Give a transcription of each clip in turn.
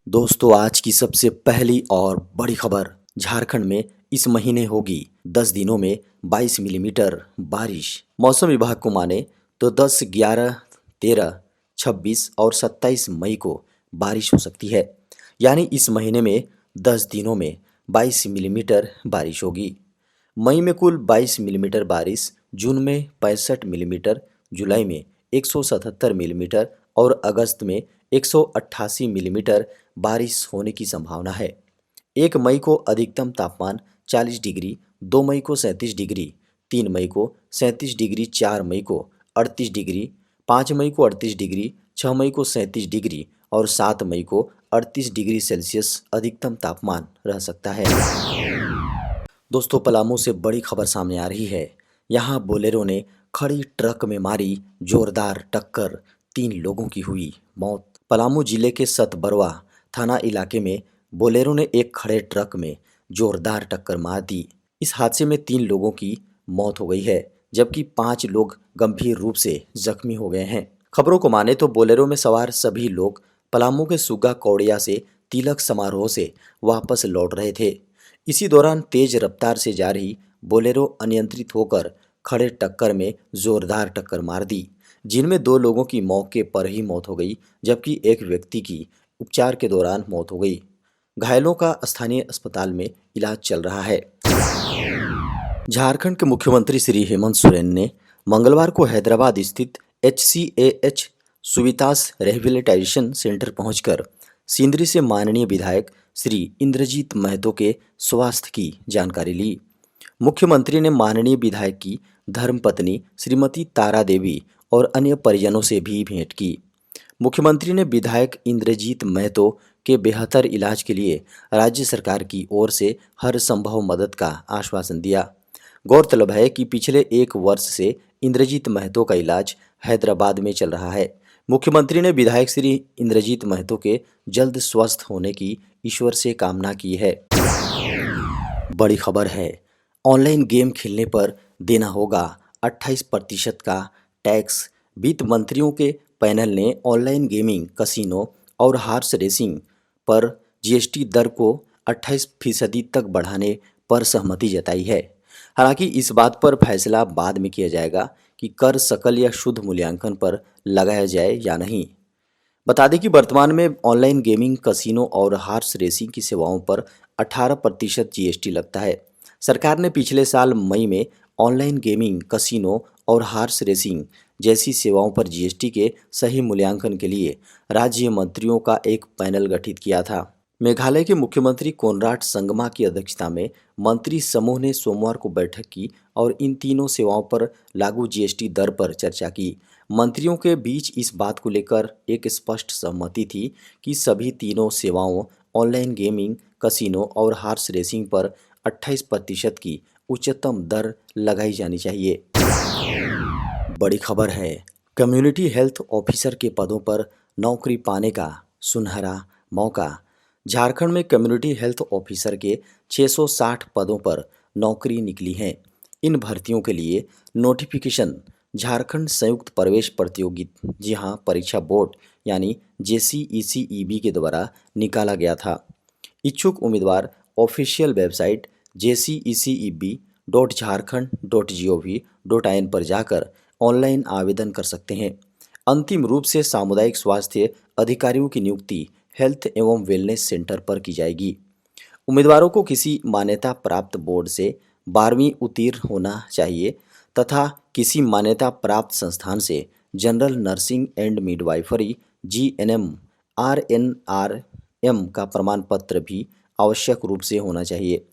दोस्तों आज की सबसे पहली और बड़ी खबर। झारखंड में इस महीने होगी 10 दिनों में 22 मिलीमीटर बारिश। मौसम विभाग को माने तो 10, 11, 13, 26 और 27 मई को बारिश हो सकती है। यानी इस महीने में 10 दिनों में 22 मिलीमीटर बारिश होगी। मई में कुल 22 मिलीमीटर बारिश, जून में 65 मिलीमीटर, जुलाई में 177 मिलीमीटर और अगस्त में 188 मिलीमीटर बारिश होने की संभावना है। 1 मई को अधिकतम तापमान 40 डिग्री, 2 मई को 37 डिग्री, 3 मई को 37 डिग्री, 4 मई को 38 डिग्री, 5 मई को 38 डिग्री, 6 मई को 37 डिग्री और 7 मई को 38 डिग्री सेल्सियस अधिकतम तापमान रह सकता है। दोस्तों पलामू से बड़ी खबर सामने आ रही है। यहाँ बोलेरो ने खड़ी ट्रक में मारी जोरदार टक्कर, 3 लोगों की हुई मौत। पलामू जिले के सतबरवा थाना इलाके में बोलेरो ने एक खड़े ट्रक में जोरदार टक्कर मार दी। इस हादसे में 3 लोगों की मौत हो गई है, जबकि 5 लोग गंभीर रूप से जख्मी हो गए हैं। खबरों को माने तो बोलेरो में सवार सभी लोग पलामू के सुगा कौड़िया से तिलक समारोह से वापस लौट रहे थे। इसी दौरान तेज रफ्तार से जा रही बोलेरो अनियंत्रित होकर खड़े टक्कर में जोरदार टक्कर मार दी, जिनमें 2 लोगों की मौके पर ही मौत हो गई, जबकि एक व्यक्ति की उपचार के दौरान मौत हो गई। घायलों का स्थानीय अस्पताल में इलाज चल रहा है। झारखंड के मुख्यमंत्री श्री हेमंत सोरेन ने मंगलवार को हैदराबाद स्थित HCAH सुवितास रिहैबिलिटेशन सेंटर पहुंचकर सिंदरी से माननीय विधायक श्री इंद्रजीत महतो के स्वास्थ्य की जानकारी ली। मुख्यमंत्री ने माननीय विधायक की धर्मपत्नी श्रीमती तारा देवी और अन्य परिजनों से भी भेंट की। मुख्यमंत्री ने विधायक इंद्रजीत महतो के बेहतर इलाज के लिए राज्य सरकार की ओर से हर संभव मदद का आश्वासन दिया। गौरतलब है कि पिछले 1 वर्ष से इंद्रजीत महतो का इलाज हैदराबाद में चल रहा है। मुख्यमंत्री ने विधायक श्री इंद्रजीत महतो के जल्द स्वस्थ होने की ईश्वर से कामना की है। बड़ी खबर है, ऑनलाइन गेम खेलने पर देना होगा 28% का टैक्स। वित्त मंत्रियों के पैनल ने ऑनलाइन गेमिंग, कसिनो और हॉर्स रेसिंग पर जीएसटी दर को 28% तक बढ़ाने पर सहमति जताई है। हालांकि इस बात पर फैसला बाद में किया जाएगा कि कर सकल या शुद्ध मूल्यांकन पर लगाया जाए या नहीं। बता दें कि वर्तमान में ऑनलाइन गेमिंग, कसिनो और हॉर्स रेसिंग की सेवाओं पर 18% जीएसटी लगता है। सरकार ने पिछले साल मई में ऑनलाइन गेमिंग, कसिनो और हॉर्स रेसिंग जैसी सेवाओं पर जीएसटी के सही मूल्यांकन के लिए राज्य मंत्रियों का एक पैनल गठित किया था। मेघालय के मुख्यमंत्री कोनराड संगमा की अध्यक्षता में मंत्री समूह ने सोमवार को बैठक की और इन तीनों सेवाओं पर लागू जीएसटी दर पर चर्चा की। मंत्रियों के बीच इस बात को लेकर एक स्पष्ट सहमति थी कि सभी तीनों सेवाओं ऑनलाइन गेमिंग, कसिनो और हॉर्स रेसिंग पर 28% की उच्चतम दर लगाई जानी चाहिए। बड़ी खबर है, कम्युनिटी हेल्थ ऑफिसर के पदों पर नौकरी पाने का सुनहरा मौका। झारखंड में कम्युनिटी हेल्थ ऑफिसर के 660 पदों पर नौकरी निकली हैं। इन भर्तियों के लिए नोटिफिकेशन झारखंड संयुक्त प्रवेश प्रतियोगिता जी हाँ परीक्षा बोर्ड यानी JCECEB के द्वारा निकाला गया था। इच्छुक उम्मीदवार ऑफिशियल वेबसाइट jceceb.jharkhand.gov.in पर जाकर ऑनलाइन आवेदन कर सकते हैं। अंतिम रूप से सामुदायिक स्वास्थ्य अधिकारियों की नियुक्ति हेल्थ एवं वेलनेस सेंटर पर की जाएगी। उम्मीदवारों को किसी मान्यता प्राप्त बोर्ड से 12वीं उत्तीर्ण होना चाहिए तथा किसी मान्यता प्राप्त संस्थान से general nursing and midwifery GNM RNRM का प्रमाण पत्र भी आवश्यक रूप से होना चाहिए।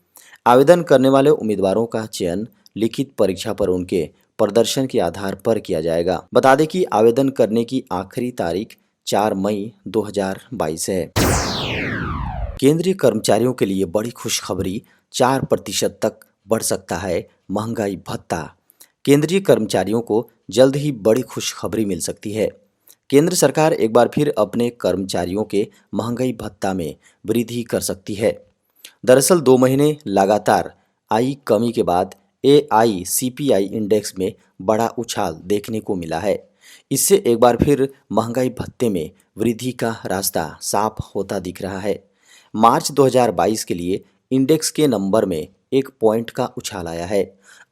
आवेदन करने वाले उम्मीदवारों का चयन लिखित परीक्षा पर उनके प्रदर्शन के आधार पर किया जाएगा। बता दें कि आवेदन करने की आखिरी तारीख 4 मई 2022 है। केंद्रीय कर्मचारियों के लिए बड़ी खुशखबरी, 4% तक बढ़ सकता है महंगाई भत्ता। केंद्रीय कर्मचारियों को जल्द ही बड़ी खुशखबरी मिल सकती है। केंद्र सरकार एक बार फिर अपने कर्मचारियों के महंगाई भत्ता में वृद्धि कर सकती है। दरअसल 2 महीने लगातार आई कमी के बाद AICPI इंडेक्स में बड़ा उछाल देखने को मिला है। इससे एक बार फिर महंगाई भत्ते में वृद्धि का रास्ता साफ होता दिख रहा है। मार्च 2022 के लिए इंडेक्स के नंबर में 1 पॉइंट का उछाल आया है।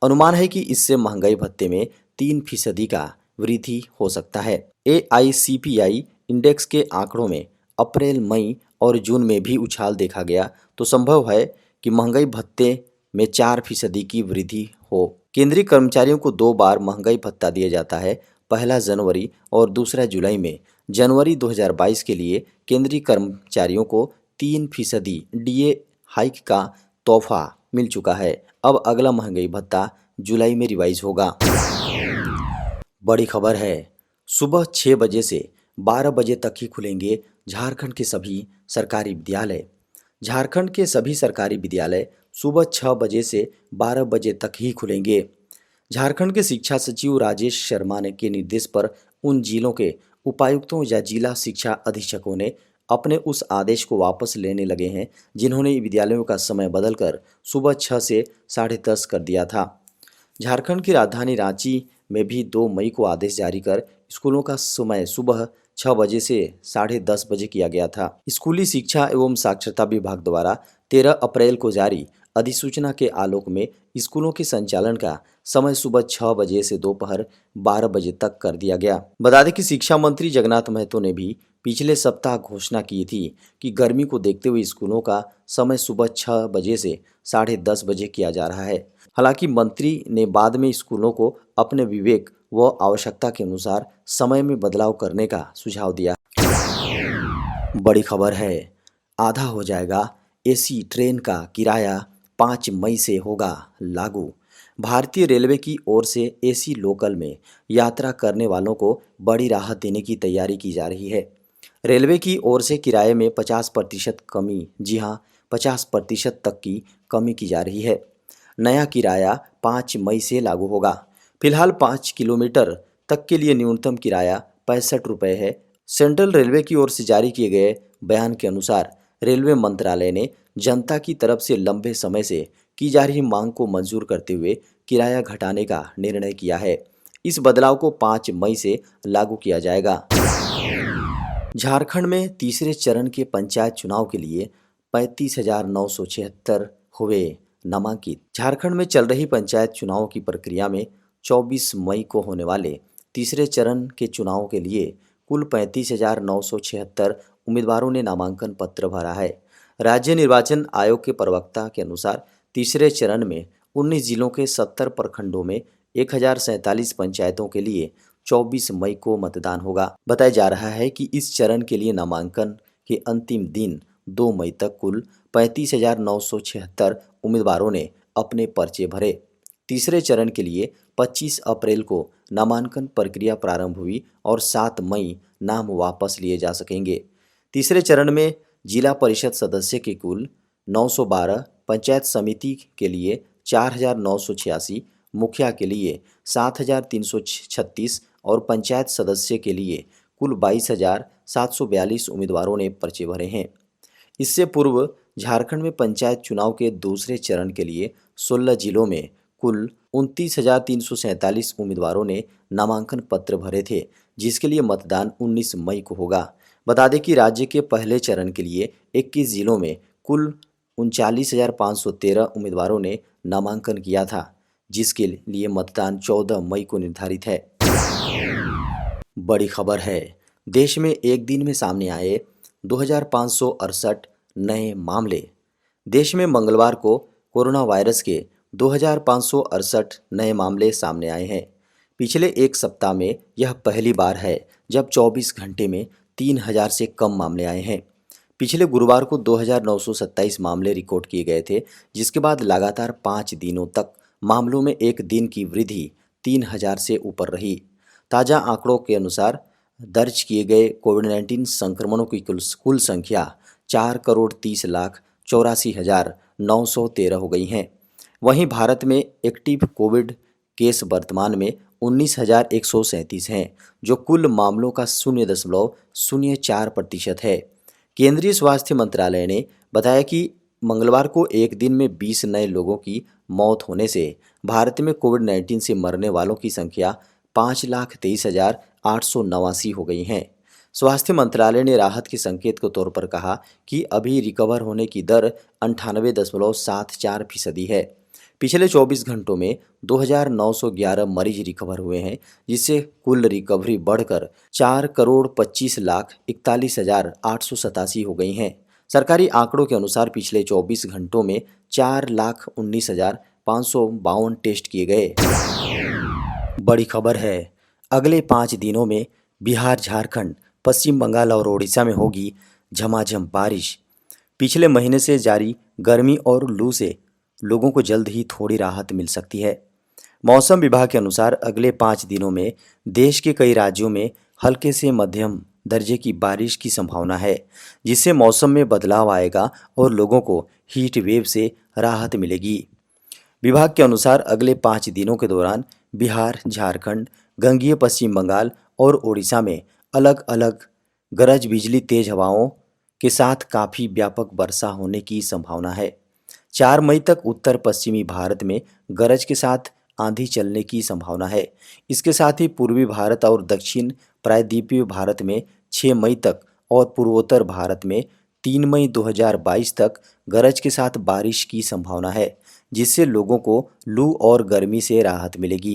अनुमान है कि इससे महंगाई भत्ते में 3% का वृद्धि हो सकता है। AICPI इंडेक्स के आंकड़ों में अप्रैल, मई और जून में भी उछाल देखा गया, तो संभव है कि महंगाई भत्ते में 4% की वृद्धि हो। केंद्रीय कर्मचारियों को 2 बार महंगाई भत्ता दिया जाता है, पहला जनवरी और दूसरा जुलाई में। जनवरी 2022 के लिए केंद्रीय कर्मचारियों को 3% DA हाइक का तोहफा मिल चुका है। अब अगला महंगाई भत्ता जुलाई में रिवाइज होगा। बड़ी खबर है, सुबह 6 बजे से 12 बजे तक ही खुलेंगे झारखंड के सभी सरकारी विद्यालय। झारखंड के सभी सरकारी विद्यालय सुबह 6 बजे से 12 बजे तक ही खुलेंगे। झारखंड के शिक्षा सचिव राजेश शर्मा ने के निर्देश पर उन जिलों के उपायुक्तों या जिला शिक्षा अधीक्षकों ने अपने उस आदेश को वापस लेने लगे हैं जिन्होंने विद्यालयों का समय बदलकर सुबह 6 से 10:30 कर दिया था। झारखंड की राजधानी रांची में भी 2 मई को आदेश जारी कर स्कूलों का समय सुबह 6 बजे से 10:30 बजे किया गया था। स्कूली शिक्षा एवं साक्षरता विभाग द्वारा 13 अप्रैल को जारी अधिसूचना के आलोक में स्कूलों के संचालन का समय सुबह 6 बजे से दोपहर 12 बजे तक कर दिया गया। बता दें कि शिक्षा मंत्री जगन्नाथ महतो ने भी पिछले सप्ताह घोषणा की थी कि गर्मी को देखते हुए स्कूलों का समय सुबह 6 बजे से 10:30 बजे किया जा रहा है। हालांकि मंत्री ने बाद में स्कूलों को अपने विवेक व आवश्यकता के अनुसार समय में बदलाव करने का सुझाव दिया। बड़ी खबर है, आधा हो जाएगा AC ट्रेन का किराया, 5 मई से होगा लागू। भारतीय रेलवे की ओर से AC लोकल में यात्रा करने वालों को बड़ी राहत देने की तैयारी की जा रही है। रेलवे की ओर से किराए में 50% कमी, जी हां, 50% तक की कमी की जा रही है। नया किराया 5 मई से लागू होगा। फिलहाल 5 किलोमीटर तक के लिए न्यूनतम किराया 65 रुपये है। सेंट्रल रेलवे की ओर से जारी किए गए बयान के अनुसार रेलवे मंत्रालय ने जनता की तरफ से लंबे समय से की जा रही मांग को मंजूर करते हुए किराया घटाने का निर्णय किया है। इस बदलाव को 5 मई से लागू किया जाएगा। झारखंड में तीसरे चरण के पंचायत चुनाव के लिए 35,976 हुए नामांकित। झारखंड में चल रही पंचायत चुनाव की प्रक्रिया में 24 मई को होने वाले तीसरे चरण के चुनाव के लिए कुल 35,976 उम्मीदवारों ने नामांकन पत्र भरा है। राज्य निर्वाचन आयोग के प्रवक्ता के अनुसार तीसरे चरण में 19 जिलों के 70 प्रखंडों में 1047 पंचायतों के लिए 24 मई को मतदान होगा। बताया जा रहा है कि इस चरण के लिए नामांकन के अंतिम दिन 2 मई तक कुल 35,976 उम्मीदवारों ने अपने पर्चे भरे। तीसरे चरण के लिए 25 अप्रैल को नामांकन प्रक्रिया प्रारंभ हुई और 7 मई नाम वापस लिए जा सकेंगे। तीसरे चरण में जिला परिषद सदस्य के कुल 912, पंचायत समिति के लिए 4,986, मुखिया के लिए 7,336 और पंचायत सदस्य के लिए कुल 22,742 उम्मीदवारों ने पर्चे भरे हैं। इससे पूर्व झारखंड में पंचायत चुनाव के दूसरे चरण के लिए 16 जिलों में कुल 29,347 उम्मीदवारों ने नामांकन पत्र भरे थे, जिसके लिए मतदान 19 मई को होगा। बता दें कि राज्य के पहले चरण के लिए 21 जिलों में कुल 39,513 उम्मीदवारों ने नामांकन किया था, जिसके लिए मतदान 14 मई को निर्धारित है। बड़ी खबर है, देश में एक दिन में सामने आए 2,568 नए मामले। देश में मंगलवार को कोरोना वायरस के 2,568 नए मामले सामने आए हैं। पिछले एक सप्ताह में यह पहली बार है जब 24 घंटे में 3,000 से कम मामले आए हैं। पिछले गुरुवार को 2,927 मामले रिकॉर्ड किए गए थे, जिसके बाद लगातार 5 दिनों तक मामलों में एक दिन की वृद्धि 3,000 से ऊपर रही। ताज़ा आंकड़ों के अनुसार दर्ज किए गए कोविड-19 संक्रमणों की कुल संख्या 4,30,84,913 हो गई हैं। वहीं भारत में एक्टिव कोविड केस वर्तमान में 19,137 हैं, जो कुल मामलों का 0.04% है। केंद्रीय स्वास्थ्य मंत्रालय ने बताया कि मंगलवार को एक दिन में 20 नए लोगों की मौत होने से भारत में कोविड-19 से मरने वालों की संख्या 5,23,889 हो गई हैं। स्वास्थ्य मंत्रालय ने राहत के संकेत के तौर पर कहा कि अभी रिकवर होने की दर 98.74% है। पिछले 24 घंटों में 2,911 मरीज रिकवर हुए हैं, जिससे कुल रिकवरी बढ़कर 4,25,41,887 हो गई हैं। सरकारी आंकड़ों के अनुसार पिछले 24 घंटों में 4,19,552 टेस्ट किए गए। बड़ी खबर है, अगले 5 दिनों में बिहार, झारखंड, पश्चिम बंगाल और ओडिशा में होगी झमाझम बारिश। पिछले महीने से जारी गर्मी और लू से लोगों को जल्द ही थोड़ी राहत मिल सकती है। मौसम विभाग के अनुसार अगले 5 दिनों में देश के कई राज्यों में हल्के से मध्यम दर्जे की बारिश की संभावना है, जिससे मौसम में बदलाव आएगा और लोगों को हीट वेव से राहत मिलेगी। विभाग के अनुसार अगले 5 दिनों के दौरान बिहार, झारखंड, गंगीय पश्चिम बंगाल और ओडिशा में अलग अलग गरज बिजली, तेज हवाओं के साथ काफ़ी व्यापक वर्षा होने की संभावना है। 4 मई तक उत्तर पश्चिमी भारत में गरज के साथ आंधी चलने की संभावना है। इसके साथ ही पूर्वी भारत और दक्षिण प्रायद्वीपीय भारत में 6 मई तक और पूर्वोत्तर भारत में 3 मई 2022 तक गरज के साथ बारिश की संभावना है, जिससे लोगों को लू और गर्मी से राहत मिलेगी।